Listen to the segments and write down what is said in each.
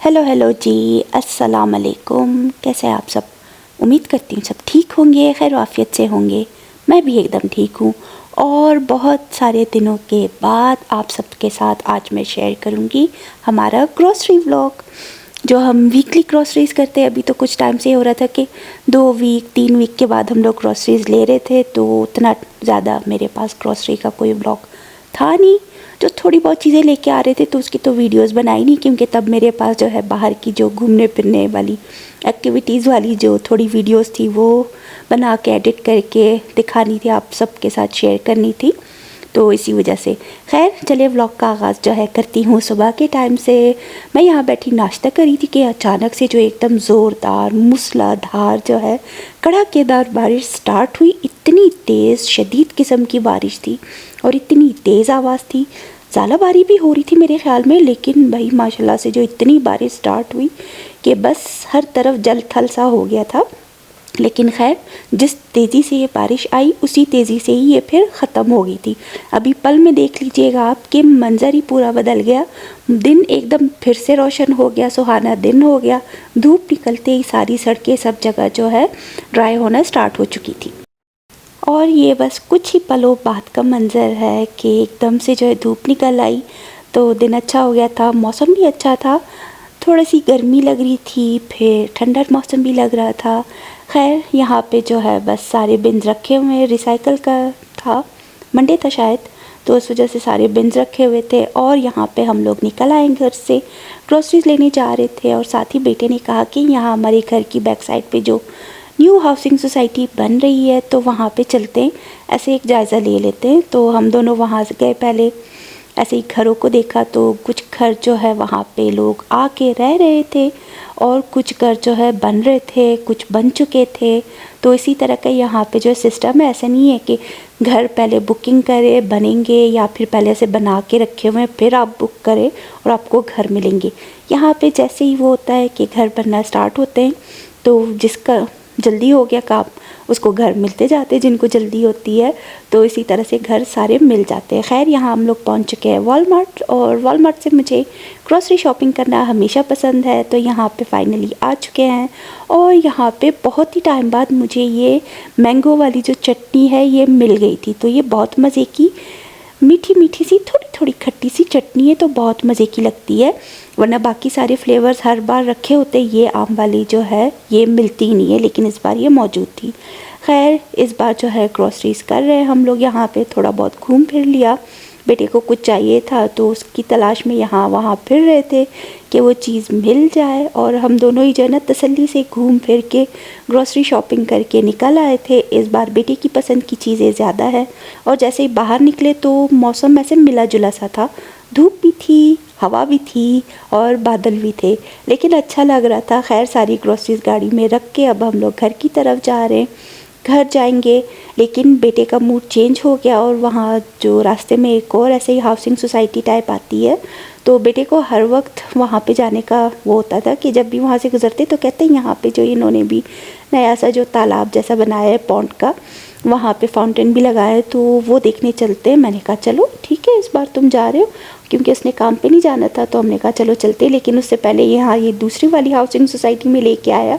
Hello जी, अस्सलाम वालेकुम। कैसे हैं आप सब? उम्मीद करती हूँ सब ठीक होंगे, खैर आफियत से होंगे। मैं भी एकदम ठीक हूँ और बहुत सारे दिनों के बाद आप सबके साथ आज मैं शेयर करूँगी हमारा ग्रोसरी व्लॉग, जो हम वीकली ग्रोसरीज़ करते हैं। अभी तो कुछ टाइम से हो रहा था कि 2 वीक 3 वीक के बाद हम लोग ग्रोसरीज़ ले रहे थे, तो उतना ज़्यादा मेरे पास ग्रोसरी का कोई व्लॉग था नहीं। जो थोड़ी बहुत चीज़ें लेके आ रहे थे तो उसकी तो वीडियोस बनाई नहीं, क्योंकि तब मेरे पास जो है बाहर की जो घूमने फिरने वाली एक्टिविटीज़ वाली जो थोड़ी वीडियोस थी वो बना के एडिट करके दिखानी थी, आप सबके साथ शेयर करनी थी, तो इसी वजह से। खैर चलिए व्लॉग का आगाज़ जो है करती हूँ। सुबह के टाइम से मैं यहाँ बैठी नाश्ता कर रही थी कि अचानक से जो एकदम ज़ोरदार मूसलाधार जो है कड़ाकेदार बारिश स्टार्ट हुई। इतनी तेज़ शदीद किस्म की बारिश थी और इतनी तेज़ आवाज़ थी। ज़ालाबारी भी हो रही थी मेरे ख़्याल में, लेकिन भाई माशाल्लाह से जो इतनी बारिश स्टार्ट हुई कि बस हर तरफ जल थल सा हो गया था। लेकिन खैर जिस तेज़ी से ये बारिश आई उसी तेज़ी से ही ये फिर ख़त्म हो गई थी। अभी पल में देख लीजिएगा आप कि मंज़र ही पूरा बदल गया। दिन एकदम फिर से रोशन हो गया, सुहाना दिन हो गया। धूप निकलते ही सारी सड़कें सब जगह जो है ड्राई होना स्टार्ट हो चुकी थी। और ये बस कुछ ही पलों बाद का मंज़र है कि एकदम से जो है धूप निकल आई तो दिन अच्छा हो गया था। मौसम भी अच्छा था, थोड़ी सी गर्मी लग रही थी, फिर ठंडा मौसम भी लग रहा था। खैर यहाँ पे जो है बस सारे बिन्स रखे हुए हैं, रिसाइकल का था, मंडे था शायद, तो उस वजह से सारे बिन्स रखे हुए थे। और यहाँ पे हम लोग निकल आए घर से, ग्रोसरीज लेने जा रहे थे। और साथ ही बेटे ने कहा कि यहाँ हमारे घर की बैक साइड पे जो न्यू हाउसिंग सोसाइटी बन रही है तो वहाँ पे चलते हैं, ऐसे एक जायज़ा ले लेते हैं। तो हम दोनों वहाँ से गए, पहले ऐसे ही घरों को देखा तो कुछ घर जो है वहाँ पे लोग आके रह रहे थे और कुछ घर जो है बन रहे थे, कुछ बन चुके थे। तो इसी तरह का यहाँ पे जो सिस्टम है, ऐसा नहीं है कि घर पहले बुकिंग करें बनेंगे या फिर पहले से बना के रखे हुए हैं फिर आप बुक करें और आपको घर मिलेंगे। यहाँ पे जैसे ही वो होता है कि घर बनना स्टार्ट होते हैं तो जिसका जल्दी हो गया काम उसको घर मिलते जाते हैं, जिनको जल्दी होती है तो इसी तरह से घर सारे मिल जाते हैं। खैर यहाँ हम लोग पहुँच चुके हैं वॉलमार्ट, और वॉलमार्ट से मुझे ग्रोसरी शॉपिंग करना हमेशा पसंद है, तो यहाँ पे फाइनली आ चुके हैं। और यहाँ पे बहुत ही टाइम बाद मुझे ये मैंगो वाली जो चटनी है ये मिल गई थी, तो ये बहुत मज़े की मीठी मीठी सी थोड़ी थोड़ी खट्टी सी चटनी है, तो बहुत मज़े की लगती है। वरना बाकी सारे फ्लेवर्स हर बार रखे होते, ये आम वाली जो है ये मिलती ही नहीं है, लेकिन इस बार ये मौजूद थी। खैर इस बार जो है ग्रोसरीज़ कर रहे हैं हम लोग, यहाँ पे थोड़ा बहुत घूम फिर लिया। बेटे को कुछ चाहिए था तो उसकी तलाश में यहाँ वहाँ फिर रहे थे कि वो चीज़ मिल जाए, और हम दोनों ही जो है ना तसल्ली से घूम फिर के ग्रोसरी शॉपिंग करके निकल आए थे। इस बार बेटे की पसंद की चीज़ें ज़्यादा है, और जैसे ही बाहर निकले तो मौसम ऐसे मिला जुला सा था, धूप भी थी, हवा भी थी और बादल भी थे, लेकिन अच्छा लग रहा था। खैर सारी ग्रोसरीज गाड़ी में रख के अब हम लोग घर की तरफ जा रहे हैं, घर जाएंगे। लेकिन बेटे का मूड चेंज हो गया, और वहाँ जो रास्ते में एक और ऐसे ही हाउसिंग सोसाइटी टाइप आती है, तो बेटे को हर वक्त वहाँ पे जाने का वो होता था कि जब भी वहाँ से गुजरते तो कहते हैं यहाँ पे जो इन्होंने भी नया सा जो तालाब जैसा बनाया है पॉन्ड का, वहाँ पे फाउंटेन भी लगाया है, तो वो देखने चलते हैं। मैंने कहा चलो ठीक है, इस बार तुम जा रहे हो, क्योंकि उसने काम पे नहीं जाना था, तो हमने कहा चलो चलते। लेकिन उससे पहले यहाँ ये दूसरी वाली हाउसिंग सोसाइटी में लेके आया।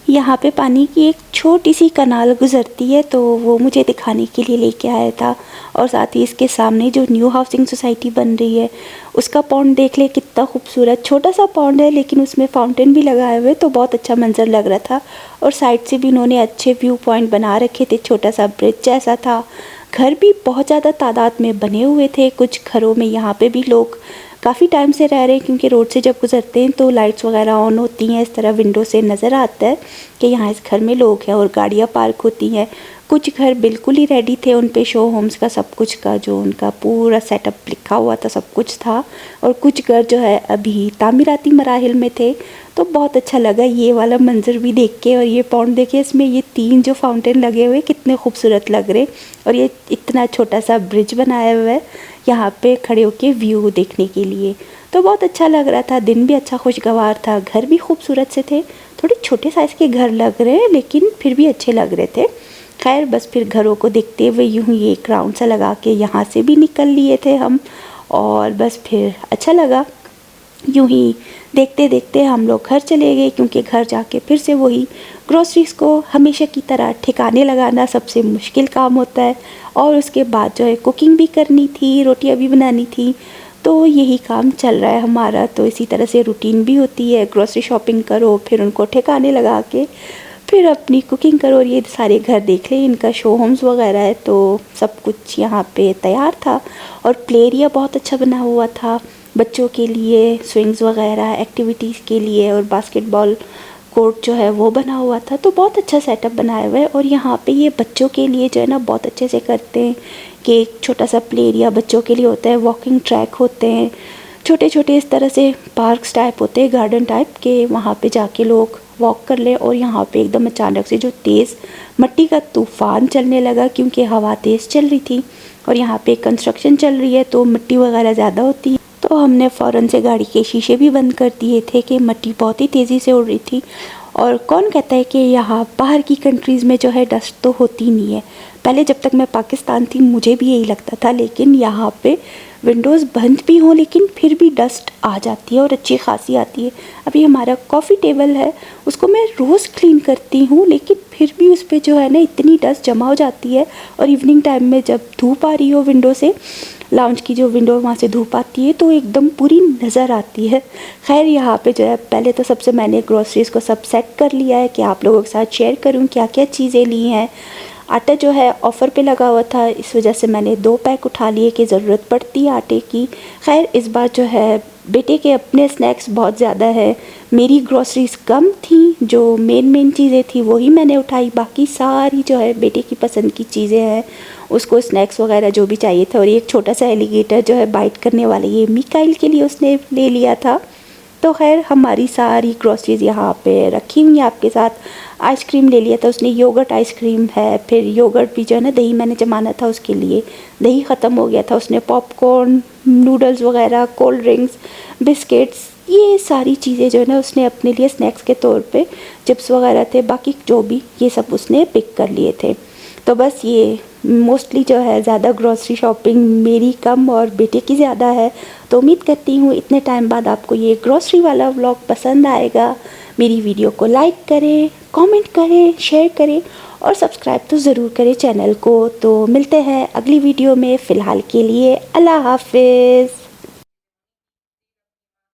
यहाँ पे पानी की एक छोटी सी कनाल गुजरती है, तो वो मुझे दिखाने के लिए लेके आया था। और साथ ही इसके सामने जो न्यू हाउसिंग सोसाइटी बन रही है उसका पॉन्ड देख ले, कितना खूबसूरत छोटा सा पॉन्ड है, लेकिन उसमें फाउंटेन भी लगाए हुए, तो बहुत अच्छा मंजर लग रहा था। और साइड से भी उन्होंने अच्छे व्यू पॉइंट बना रखे थे, छोटा सा ब्रिज जैसा था। घर भी बहुत ज़्यादा तादाद में बने हुए थे, कुछ घरों में यहाँ पे भी लोग काफ़ी टाइम से रह रहे हैं, क्योंकि रोड से जब गुजरते हैं तो लाइट्स वगैरह ऑन होती हैं, इस तरह विंडो से नज़र आता है कि यहाँ इस घर में लोग हैं, और गाड़ियाँ पार्क होती हैं। कुछ घर बिल्कुल ही रेडी थे, उन पे शो होम्स का सब कुछ का जो उनका पूरा सेटअप लिखा हुआ था सब कुछ था, और कुछ घर जो है अभी तामीराती मराहिल में थे। तो बहुत अच्छा लगा ये वाला मंजर भी देख के। और ये पॉन्ड देखिए, इसमें ये 3 जो फाउंटेन लगे हुए कितने खूबसूरत लग रहे, और ये इतना छोटा सा ब्रिज बनाया हुआ है यहाँ पे खड़े होके व्यू देखने के लिए, तो बहुत अच्छा लग रहा था। दिन भी अच्छा खुशगवार था, घर भी खूबसूरत से थे, थोड़े छोटे साइज़ के घर लग रहे हैं लेकिन फिर भी अच्छे लग रहे थे। खैर बस फिर घरों को देखते हुए यूँ ही एक राउंड सा लगा के यहाँ से भी निकल लिए थे हम, और बस फिर अच्छा लगा। यूं ही देखते देखते हम लोग घर चले गए, क्योंकि घर जाके फिर से वही ग्रोसरीज़ को हमेशा की तरह ठिकाने लगाना सबसे मुश्किल काम होता है। और उसके बाद जो है कुकिंग भी करनी थी, रोटियां भी बनानी थी, तो यही काम चल रहा है हमारा। तो इसी तरह से रूटीन भी होती है, ग्रोसरी शॉपिंग करो, फिर उनको ठिकाने लगा के फिर अपनी कुकिंग करो। और ये सारे घर देख लें, इनका शो होम्स वगैरह है, तो सब कुछ यहाँ पे तैयार था। और प्ले एरिया बहुत अच्छा बना हुआ था बच्चों के लिए, स्विंग्स वगैरह एक्टिविटीज़ के लिए, और बास्केटबॉल कोर्ट जो है वो बना हुआ था। तो बहुत अच्छा सेटअप बनाया हुआ है। और यहाँ पे ये बच्चों के लिए जो है ना बहुत अच्छे से करते हैं कि एक छोटा सा प्ले एरिया बच्चों के लिए होता है, वॉकिंग ट्रैक होते हैं, छोटे छोटे इस तरह से पार्क्स टाइप होते हैं, गार्डन टाइप के, वहाँ पे जाके लोग वॉक कर ले। और यहाँ पे एकदम अचानक से जो तेज़ मिट्टी का तूफ़ान चलने लगा, क्योंकि हवा तेज़ चल रही थी और यहाँ पे कंस्ट्रक्शन चल रही है, तो मिट्टी वगैरह ज़्यादा होती है। तो हमने फ़ौरन से गाड़ी के शीशे भी बंद कर दिए थे कि मिट्टी बहुत ही तेज़ी से उड़ रही थी। और कौन कहता है कि यहाँ बाहर की कंट्रीज़ में जो है डस्ट तो होती नहीं है। पहले जब तक मैं पाकिस्तान थी मुझे भी यही लगता था, लेकिन यहाँ पे विंडोज़ बंद भी हों लेकिन फिर भी डस्ट आ जाती है और अच्छी खासी आती है। अभी हमारा कॉफ़ी टेबल है, उसको मैं रोज़ क्लीन करती हूँ, लेकिन फिर भी उस पर जो है ना इतनी डस्ट जमा हो जाती है। और इवनिंग टाइम में जब धूप आ रही हो विंडो से, लाउंज की जो विंडो वहाँ से धूप आती है, तो एकदम पूरी नज़र आती है। खैर यहाँ पे जो है पहले तो सबसे मैंने ग्रोसरीज़ को सब सेट कर लिया है कि आप लोगों के साथ शेयर करूँ क्या क्या चीज़ें ली हैं। आटा जो है ऑफ़र पे लगा हुआ था, इस वजह से मैंने 2 पैक उठा लिए कि ज़रूरत पड़ती है आटे की। खैर इस बार जो है बेटे के अपने स्नैक्स बहुत ज़्यादा है, मेरी ग्रोसरीज़ कम थी, जो मेन चीज़ें थी वही मैंने उठाई, बाकी सारी जो है बेटे की पसंद की चीज़ें हैं, उसको स्नैक्स वगैरह जो भी चाहिए था। और एक छोटा सा एलिगेटर जो है बाइट करने वाला, ये मिकाइल के लिए उसने ले लिया था। तो खैर हमारी सारी ग्रोसरीज यहाँ पे रखी हुई हैं। आपके साथ आइसक्रीम ले लिया था उसने, योगर्ट आइसक्रीम है, फिर योगर्ट भी जो है ना, दही मैंने जमाना था उसके लिए, दही ख़त्म हो गया था, उसने पॉपकॉर्न, नूडल्स वगैरह, कोल्ड ड्रिंक्स, बिस्किट्स, ये सारी चीज़ें जो है ना उसने अपने लिए स्नैक्स के तौर पे, चिप्स वगैरह थे, बाकी जो भी ये सब उसने पिक कर लिए थे। तो बस ये मोस्टली जो है ज़्यादा ग्रॉसरी शॉपिंग मेरी कम और बेटे की ज़्यादा है। तो उम्मीद करती हूँ इतने टाइम बाद आपको ये ग्रॉसरी वाला व्लॉग पसंद आएगा। मेरी वीडियो को लाइक करें, कमेंट करें, शेयर करें और सब्सक्राइब तो ज़रूर करें चैनल को। तो मिलते हैं अगली वीडियो में, फ़िलहाल के लिए अल्लाह हाफिज़।